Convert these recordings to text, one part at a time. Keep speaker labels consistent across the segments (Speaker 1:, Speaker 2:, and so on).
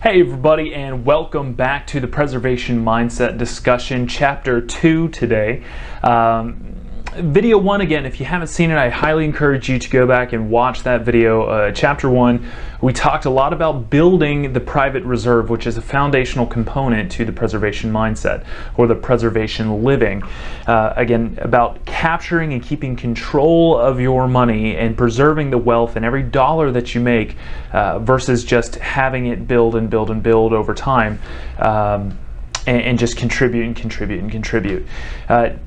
Speaker 1: Hey everybody, and welcome back to the Preservation Mindset discussion, Chapter 2 today. Video 1, again, if you haven't seen it, I highly encourage you to go back and watch that video. Chapter 1, we talked a lot about building the private reserve, which is a foundational component to the preservation mindset, or the preservation living. Again, about capturing and keeping control of your money and preserving the wealth in every dollar that you make versus just having it build and build and build over time. And just contribute and contribute and contribute.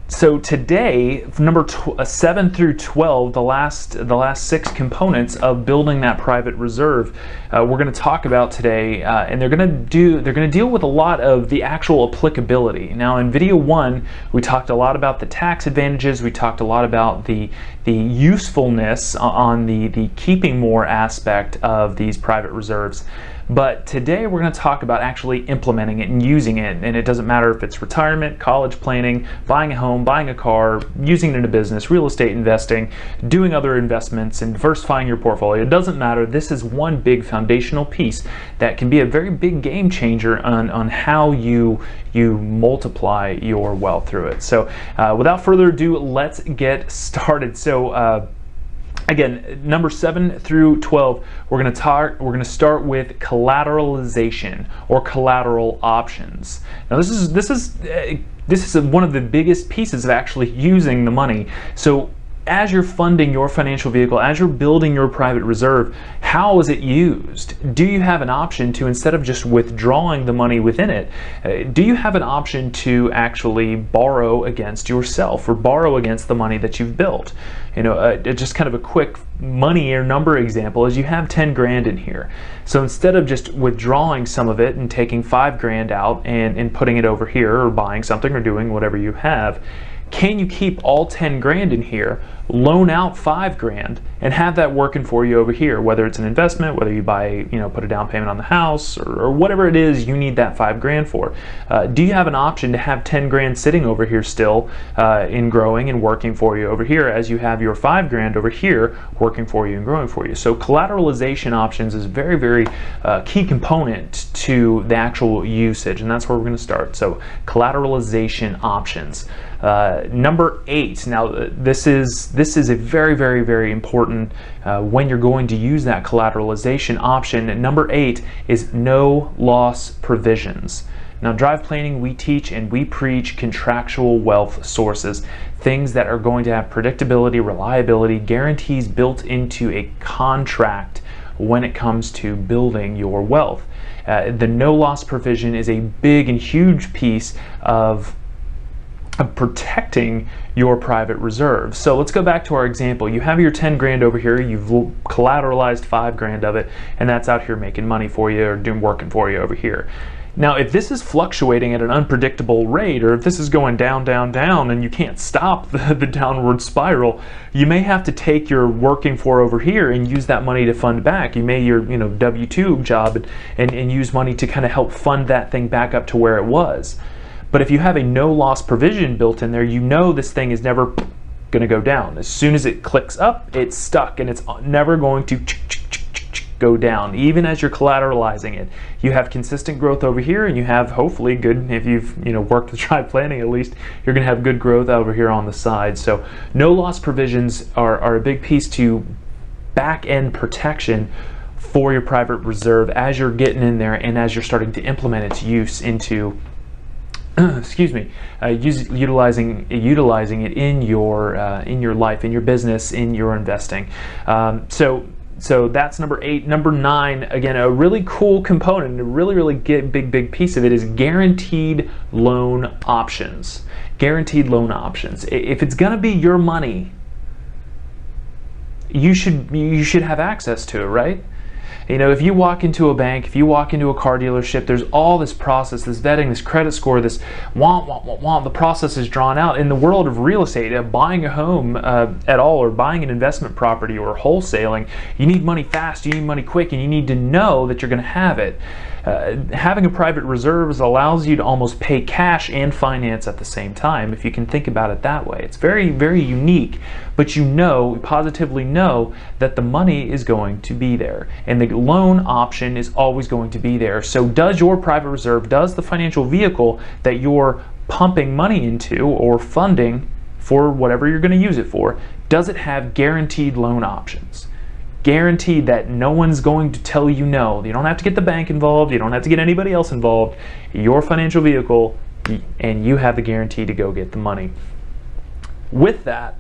Speaker 1: So today, number 7 through 12, the last 6 components of building that private reserve, we're going to talk about today, and they're going to deal with a lot of the actual applicability. Now, in video 1, we talked a lot about the tax advantages. We talked a lot about the usefulness on the keeping more aspect of these private reserves. But today we're going to talk about actually implementing it and using it. And it doesn't matter if it's retirement, college planning, buying a home, buying a car, using it in a business, real estate investing, doing other investments, and diversifying your portfolio. It doesn't matter. This is one big foundational piece that can be a very big game changer on how you multiply your wealth through it. So without further ado, let's get started. So again, number 7 through 12, we're going to start with collateralization or collateral options. Now, this is one of the biggest pieces of actually using the money. So, as you're funding your financial vehicle, as you're building your private reserve, how is it used? Do you have an option to, instead of just withdrawing the money within it, do you have an option to actually borrow against yourself or borrow against the money that you've built? You know, just kind of a quick money or number example is you have 10 grand in here. So instead of just withdrawing some of it and taking 5 grand out and putting it over here or buying something or doing whatever you have, can you keep all 10 grand in here, loan out 5 grand, and have that working for you over here, whether it's an investment, whether you buy, put a down payment on the house, or whatever it is you need that 5 grand for? Do you have an option to have 10 grand sitting over here still in growing and working for you over here as you have your 5 grand over here working for you and growing for you? So collateralization options is very, very key component to the actual usage, and that's where we're going to start. So collateralization options. Number 8. Now, this is a very, very, very important when you're going to use that collateralization option. Number 8 is no loss provisions. Now, drive planning, we teach and we preach contractual wealth sources, things that are going to have predictability, reliability, guarantees built into a contract when it comes to building your wealth. The no loss provision is a big and huge piece of protecting your private reserve. So let's go back to our example. You have your 10 grand over here, you've collateralized 5 grand of it, and that's out here making money for you or working for you over here. Now, if this is fluctuating at an unpredictable rate, or if this is going down, down, down, and you can't stop the downward spiral, you may have to take your working for over here and use that money to fund back. You may your W-2 job and use money to kind of help fund that thing back up to where it was. But if you have a no loss provision built in there, you know this thing is never going to go down. As soon as it clicks up, it's stuck, and it's never going to go down, even as you're collateralizing it. You have consistent growth over here, and you have hopefully good, if you've worked with tribe planning at least, you're going to have good growth over here on the side. So no loss provisions are a big piece to back end protection for your private reserve as you're getting in there and as you're starting to implement its use into utilizing it in your life, in your business, in your investing. So that's number 8. Number 9, again, a really cool component, a really big piece of it is guaranteed loan options. Guaranteed loan options. If it's going to be your money, you should have access to it, right? If you walk into a bank, if you walk into a car dealership, there's all this process, this vetting, this credit score, this the process is drawn out. In the world of real estate, buying a home at all, or buying an investment property, or wholesaling, you need money fast, you need money quick, and you need to know that you're going to have it. Having a private reserve allows you to almost pay cash and finance at the same time, if you can think about it that way. It's very, very unique, but positively know that the money is going to be there. And the loan option is always going to be there. So does your private reserve, does the financial vehicle that you're pumping money into or funding for whatever you're going to use it for, does it have guaranteed loan options? Guaranteed that no one's going to tell you no. You don't have to get the bank involved. You don't have to get anybody else involved. Your financial vehicle, and you have the guarantee to go get the money. With that,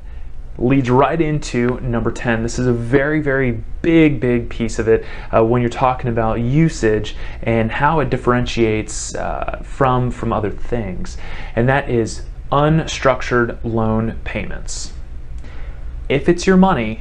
Speaker 1: leads right into number 10. This is a very, very big piece of it when you're talking about usage and how it differentiates from other things, and that is unstructured loan payments. If it's your money,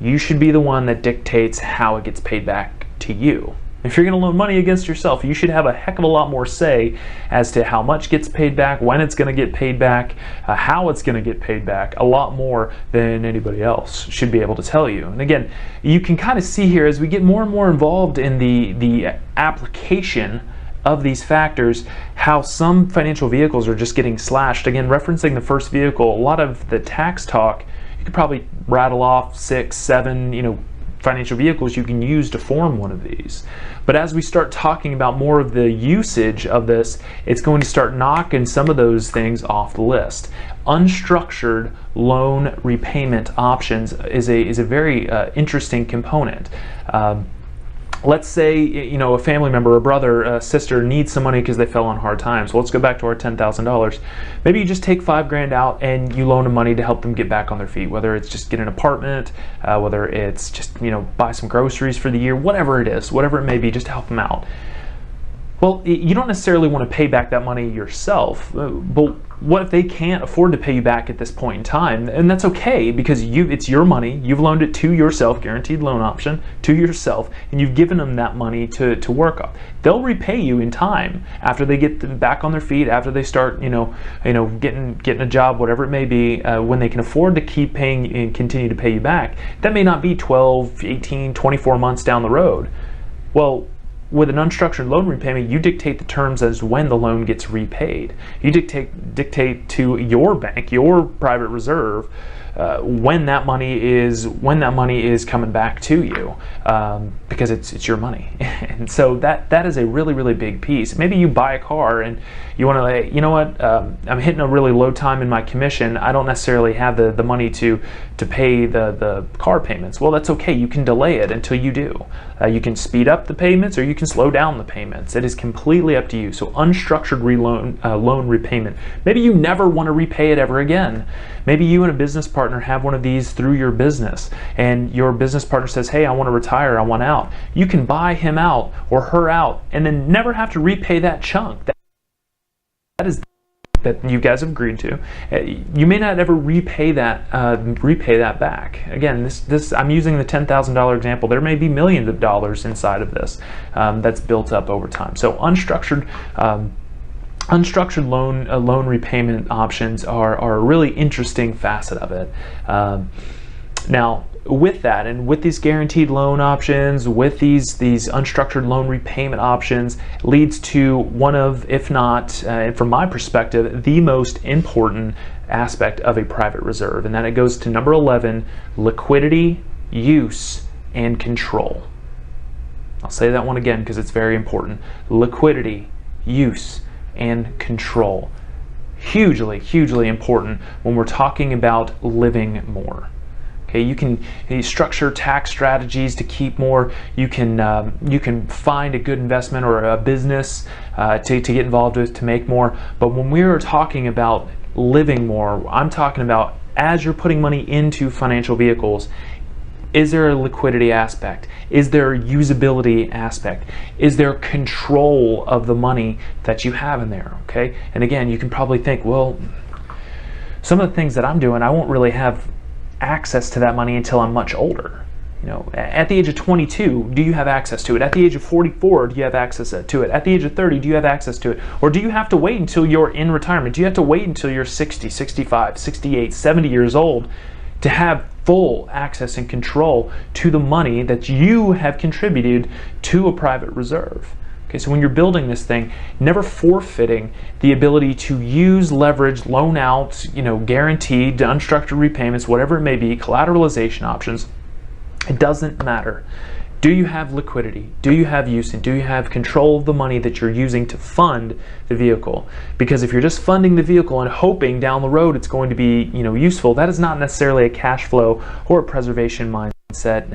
Speaker 1: you should be the one that dictates how it gets paid back to you. If you're going to loan money against yourself, you should have a heck of a lot more say as to how much gets paid back, when it's going to get paid back, how it's going to get paid back, a lot more than anybody else should be able to tell you. And again, you can kind of see here as we get more and more involved in the application of these factors, how some financial vehicles are just getting slashed. Again, referencing the first vehicle, a lot of the tax talk, you could probably rattle off 6, 7, financial vehicles you can use to form one of these. But as we start talking about more of the usage of this, it's going to start knocking some of those things off the list. Unstructured loan repayment options is a very interesting component. Let's say a family member, a brother, a sister needs some money because they fell on hard times. Well, let's go back to our $10,000. Maybe you just take $5,000 out and you loan them money to help them get back on their feet. Whether it's just get an apartment, whether it's just buy some groceries for the year, whatever it is, whatever it may be, just to help them out. Well, you don't necessarily want to pay back that money yourself, but what if they can't afford to pay you back at this point in time? And that's okay, because it's your money, you've loaned it to yourself, guaranteed loan option, to yourself, and you've given them that money to work on. They'll repay you in time after they get back on their feet, after they start, getting a job, whatever it may be, when they can afford to keep paying and continue to pay you back. That may not be 12, 18, 24 months down the road. Well, with an unstructured loan repayment, you dictate the terms as when the loan gets repaid. You dictate to your bank, your private reserve, when that money is coming back to you, because it's your money. And so that is a really big piece. Maybe you buy a car and you want to, you know what, I'm hitting a really low time in my commission. I don't necessarily have the money to pay the car payments. Well, that's okay. You can delay it until you do. You can speed up the payments or you can slow down the payments. It is completely up to you. So unstructured loan repayment. Maybe you never want to repay it ever again. Maybe you and a business partner have one of these through your business, and your business partner says, hey, I want to retire, I want out. You can buy him out or her out and then never have to repay that chunk. That is that you guys have agreed to. You may not ever repay that back. Again, this I'm using the $10,000 example. There may be millions of dollars inside of this that's built up over time. So unstructured loan repayment options are a really interesting facet of it. Now, with that, and with these guaranteed loan options, with these unstructured loan repayment options, leads to one of, if not, from my perspective, the most important aspect of a private reserve, and that it goes to number 11, liquidity, use, and control. I'll say that one again because it's very important. Liquidity, use, and control. Hugely important when we're talking about living more. Okay, you can structure tax strategies to keep more. You can find a good investment or a business to get involved with to make more. But when we're talking about living more, I'm talking about as you're putting money into financial vehicles, is there a liquidity aspect? Is there a usability aspect? Is there control of the money that you have in there? Okay, and again, you can probably think, well, some of the things that I'm doing, I won't really have access to that money until I'm much older. At the age of 22, do you have access to it? At the age of 44, do you have access to it? At the age of 30, do you have access to it? Or do you have to wait until you're in retirement? Do you have to wait until you're 60, 65, 68, 70 years old to have full access and control to the money that you have contributed to a private reserve? Okay, so when you're building this thing, never forfeiting the ability to use leverage, loan out, guaranteed, unstructured repayments, whatever it may be, collateralization options. It doesn't matter. Do you have liquidity? Do you have use? And do you have control of the money that you're using to fund the vehicle? Because if you're just funding the vehicle and hoping down the road it's going to be, useful, that is not necessarily a cash flow or a preservation mindset,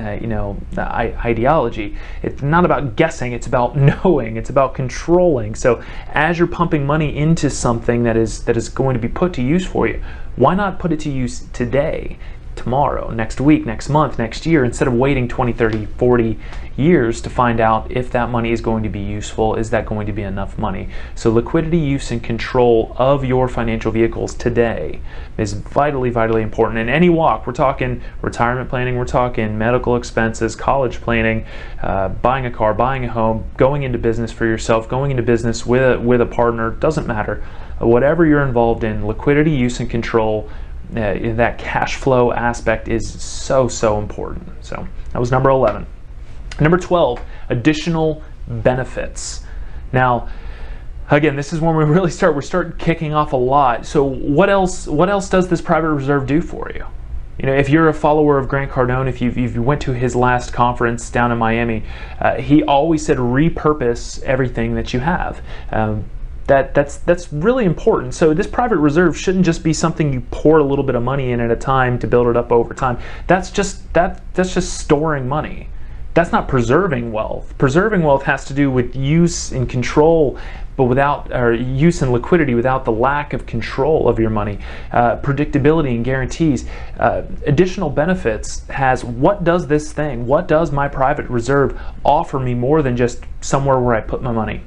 Speaker 1: ideology. It's not about guessing, it's about knowing, it's about controlling. So as you're pumping money into something that is going to be put to use for you, why not put it to use today, tomorrow, next week, next month, next year, instead of waiting 20, 30, 40 years to find out if that money is going to be useful, is that going to be enough money? So liquidity, use, and control of your financial vehicles today is vitally, vitally important. In any walk, we're talking retirement planning, we're talking medical expenses, college planning, buying a car, buying a home, going into business for yourself, going into business with a partner, doesn't matter. Whatever you're involved in, liquidity, use, and control, that cash flow aspect is so important. So that was number 11. Number 12, additional benefits. Now, again, this is when we really start kicking off a lot. So what else does this private reserve do for you? If you're a follower of Grant Cardone, if you went to his last conference down in Miami, he always said repurpose everything that you have. That's really important. So this private reserve shouldn't just be something you pour a little bit of money in at a time to build it up over time. That's just storing money. That's not preserving wealth. Preserving wealth has to do with use and control, but use and liquidity without the lack of control of your money. Predictability and guarantees. Additional benefits has, what does this thing, what does my private reserve offer me more than just somewhere where I put my money?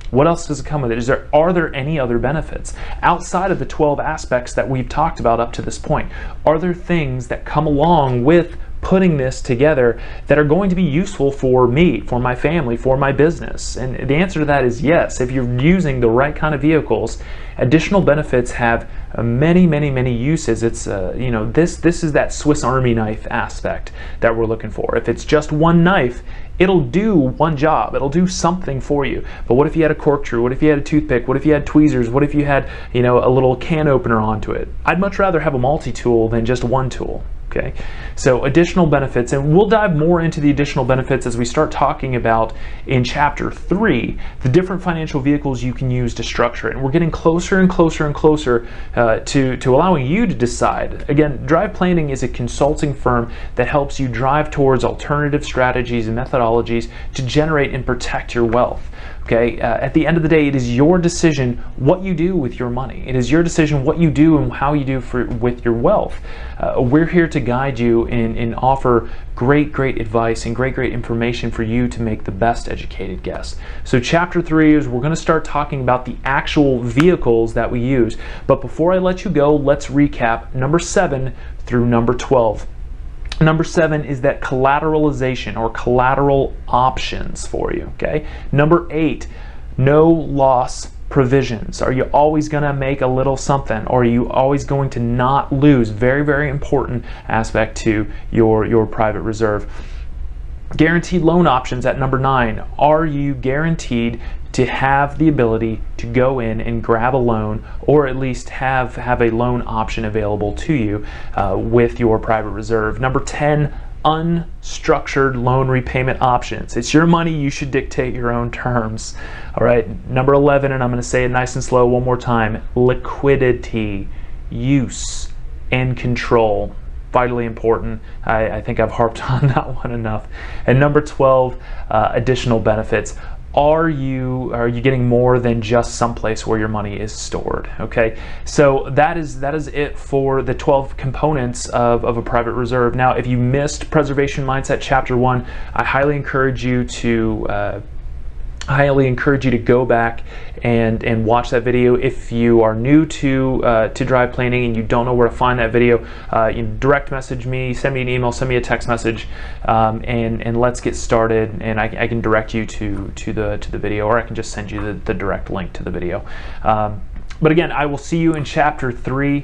Speaker 1: What else does it come with it? Are there any other benefits outside of the 12 aspects that we've talked about up to this point? Are there things that come along with putting this together that are going to be useful for me, for my family, for my business? And the answer to that is yes. If you're using the right kind of vehicles, additional benefits have many uses. It's this is that Swiss Army knife aspect that we're looking for. If it's just one knife, it'll do one job, it'll do something for you. But what if you had a corkscrew? What if you had a toothpick? What if you had tweezers? What if you had a little can opener onto it? I'd much rather have a multi-tool than just one tool. Okay, so additional benefits, and we'll dive more into the additional benefits as we start talking about in chapter 3 the different financial vehicles you can use to structure it. And we're getting closer and closer and closer to allowing you to decide. Again, Drive Planning is a consulting firm that helps you drive towards alternative strategies and methodologies to generate and protect your wealth. Okay, at the end of the day, it is your decision what you do with your money. It is your decision what you do and how you do with your wealth. We're here to guide you and offer great advice and great information for you to make the best educated guess. So chapter 3 is we're going to start talking about the actual vehicles that we use. But before I let you go, let's recap number 7 through number 12. Number 7 is that collateralization or collateral options for you, okay? Number 8, no loss provisions. Are you always going to make a little something, or are you always going to not lose? Very important aspect to your private reserve. Guaranteed loan options at number 9. Are you guaranteed to have the ability to go in and grab a loan, or at least have a loan option available to you with your private reserve? Number 10, unstructured loan repayment options. It's your money, you should dictate your own terms. All right, number 11, and I'm going to say it nice and slow one more time, liquidity, use, and control. Vitally important. I think I've harped on that one enough. And number 12, additional benefits. Are you getting more than just someplace where your money is stored? Okay, so that is it for the 12 components of a private reserve. Now, if you missed Preservation Mindset Chapter 1, I highly encourage you to go back and watch that video. If you are new to Drive Planning and you don't know where to find that video, you direct message me, send me an email, send me a text message, and let's get started. And I can direct you to the video, or I can just send you the direct link to the video. But again, I will see you in chapter 3.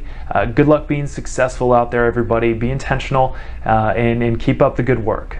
Speaker 1: Good luck being successful out there, everybody. Be intentional and keep up the good work.